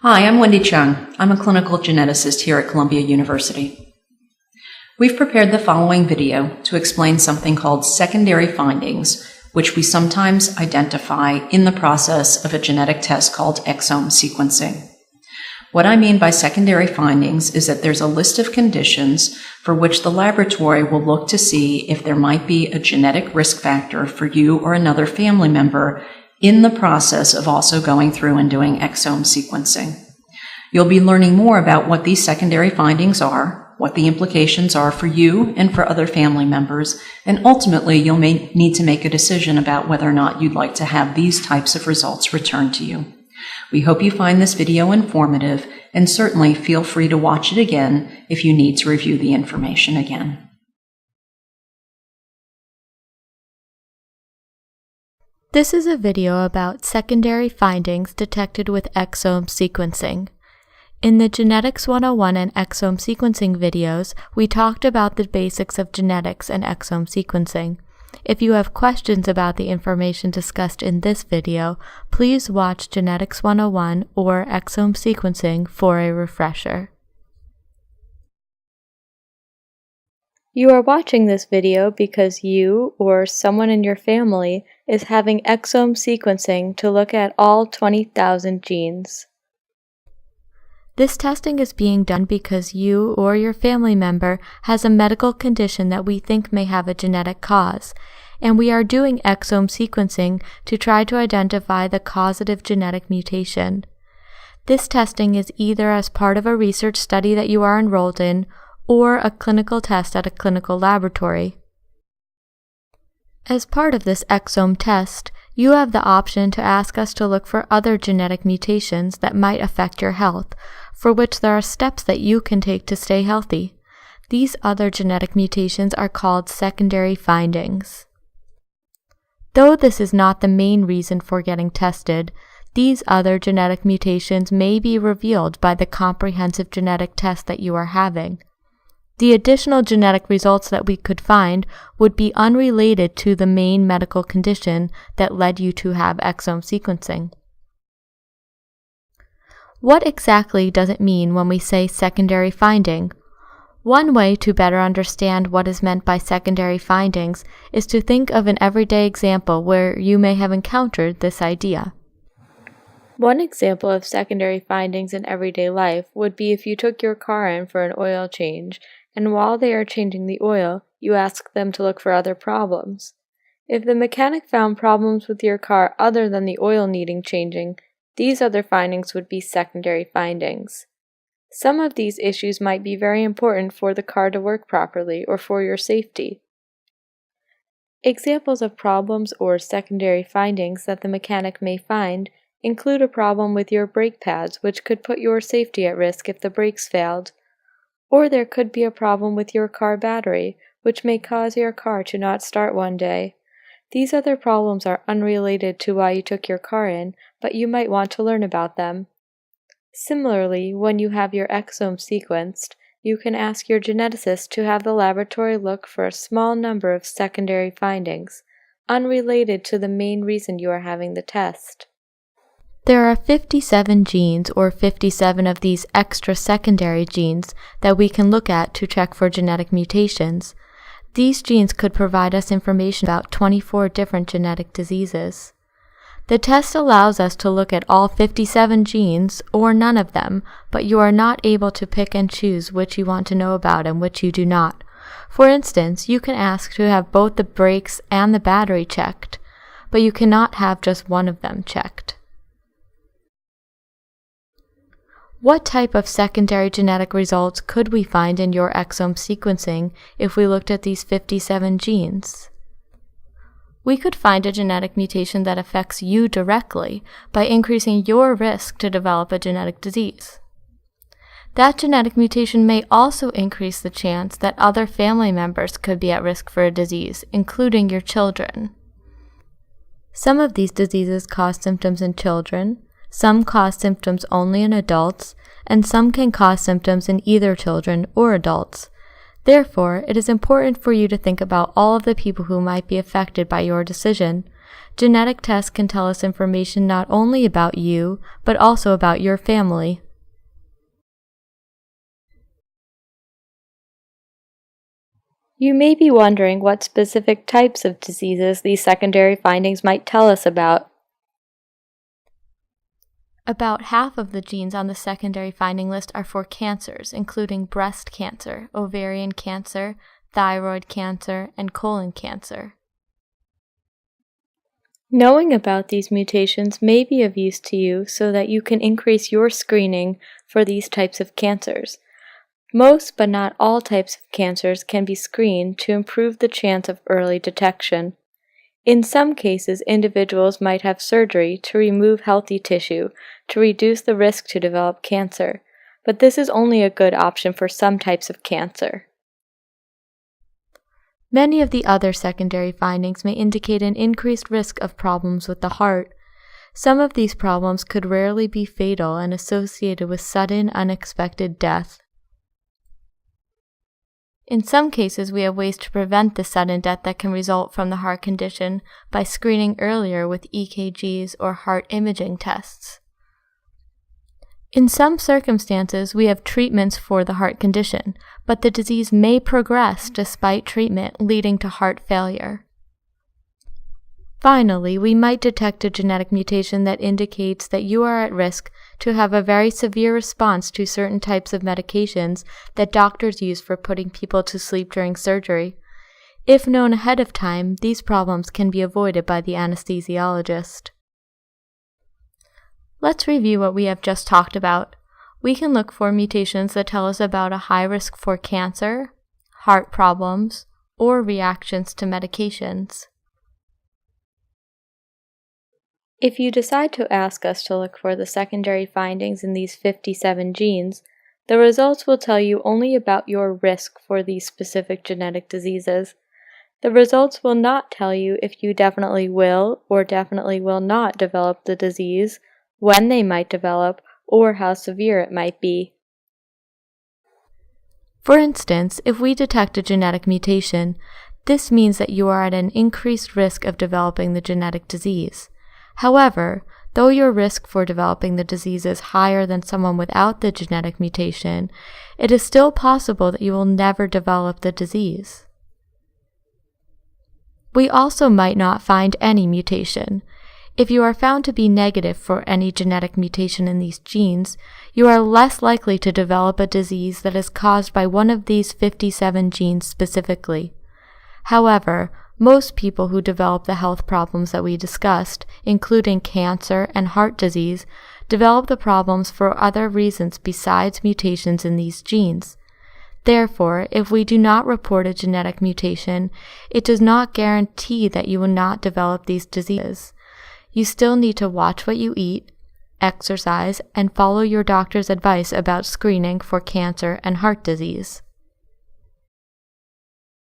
Hi, I'm Wendy Chung. I'm a clinical geneticist here at Columbia University. We've prepared the following video to explain something called secondary findings, which we sometimes identify in the process of a genetic test called exome sequencing. What I mean by secondary findings is that there's a list of conditions for which the laboratory will look to see if there might be a genetic risk factor for you or another family member in the process of also going through and doing exome sequencing. You'll be learning more about what these secondary findings are, what the implications are for you and for other family members, and ultimately you'll need to make a decision about whether or not you'd like to have these types of results returned to you. We hope you find this video informative, and certainly feel free to watch it again if you need to review the information again. This is a video about secondary findings detected with exome sequencing. In the Genetics 101 and exome sequencing videos, we talked about the basics of genetics and exome sequencing. If you have questions about the information discussed in this video, please watch Genetics 101 or exome sequencing for a refresher. You are watching this video because you or someone in your family is having exome sequencing to look at all 20,000 genes. This testing is being done because you or your family member has a medical condition that we think may have a genetic cause, and we are doing exome sequencing to try to identify the causative genetic mutation. This testing is either as part of a research study that you are enrolled in or a clinical test at a clinical laboratory. As part of this exome test, you have the option to ask us to look for other genetic mutations that might affect your health, for which there are steps that you can take to stay healthy. These other genetic mutations are called secondary findings. Though this is not the main reason for getting tested, these other genetic mutations may be revealed by the comprehensive genetic test that you are having. The additional genetic results that we could find would be unrelated to the main medical condition that led you to have exome sequencing. What exactly does it mean when we say secondary finding? One way to better understand what is meant by secondary findings is to think of an everyday example where you may have encountered this idea. One example of secondary findings in everyday life would be if you took your car in for an oil change, and while they are changing the oil, you ask them to look for other problems. If the mechanic found problems with your car other than the oil needing changing, these other findings would be secondary findings. Some of these issues might be very important for the car to work properly or for your safety. Examples of problems or secondary findings that the mechanic may find include a problem with your brake pads, which could put your safety at risk if the brakes failed. Or there could be a problem with your car battery, which may cause your car to not start one day. These other problems are unrelated to why you took your car in, but you might want to learn about them. Similarly, when you have your exome sequenced, you can ask your geneticist to have the laboratory look for a small number of secondary findings, unrelated to the main reason you are having the test. There are 57 genes, or 57 of these extra secondary genes, that we can look at to check for genetic mutations. These genes could provide us information about 24 different genetic diseases. The test allows us to look at all 57 genes, or none of them, but you are not able to pick and choose which you want to know about and which you do not. For instance, you can ask to have both the brakes and the battery checked, but you cannot have just one of them checked. What type of secondary genetic results could we find in your exome sequencing if we looked at these 57 genes? We could find a genetic mutation that affects you directly by increasing your risk to develop a genetic disease. That genetic mutation may also increase the chance that other family members could be at risk for a disease, including your children. Some of these diseases cause symptoms in children, some cause symptoms only in adults, and some can cause symptoms in either children or adults. Therefore, it is important for you to think about all of the people who might be affected by your decision. Genetic tests can tell us information not only about you, but also about your family. You may be wondering what specific types of diseases these secondary findings might tell us about. About half of the genes on the secondary finding list are for cancers, including breast cancer, ovarian cancer, thyroid cancer, and colon cancer. Knowing about these mutations may be of use to you so that you can increase your screening for these types of cancers. Most but not all types of cancers can be screened to improve the chance of early detection. In some cases, individuals might have surgery to remove healthy tissue to reduce the risk to develop cancer, but this is only a good option for some types of cancer. Many of the other secondary findings may indicate an increased risk of problems with the heart. Some of these problems could rarely be fatal and associated with sudden, unexpected death. In some cases, we have ways to prevent the sudden death that can result from the heart condition by screening earlier with EKGs or heart imaging tests. In some circumstances, we have treatments for the heart condition, but the disease may progress despite treatment, leading to heart failure. Finally, we might detect a genetic mutation that indicates that you are at risk to have a very severe response to certain types of medications that doctors use for putting people to sleep during surgery. If known ahead of time, these problems can be avoided by the anesthesiologist. Let's review what we have just talked about. We can look for mutations that tell us about a high risk for cancer, heart problems, or reactions to medications. If you decide to ask us to look for the secondary findings in these 57 genes, the results will tell you only about your risk for these specific genetic diseases. The results will not tell you if you definitely will or definitely will not develop the disease, when they might develop, or how severe it might be. For instance, if we detect a genetic mutation, this means that you are at an increased risk of developing the genetic disease. However, though your risk for developing the disease is higher than someone without the genetic mutation, it is still possible that you will never develop the disease. We also might not find any mutation. If you are found to be negative for any genetic mutation in these genes, you are less likely to develop a disease that is caused by one of these 57 genes specifically. However, most people who develop the health problems that we discussed, including cancer and heart disease, develop the problems for other reasons besides mutations in these genes. Therefore, if we do not report a genetic mutation, it does not guarantee that you will not develop these diseases. You still need to watch what you eat, exercise, and follow your doctor's advice about screening for cancer and heart disease.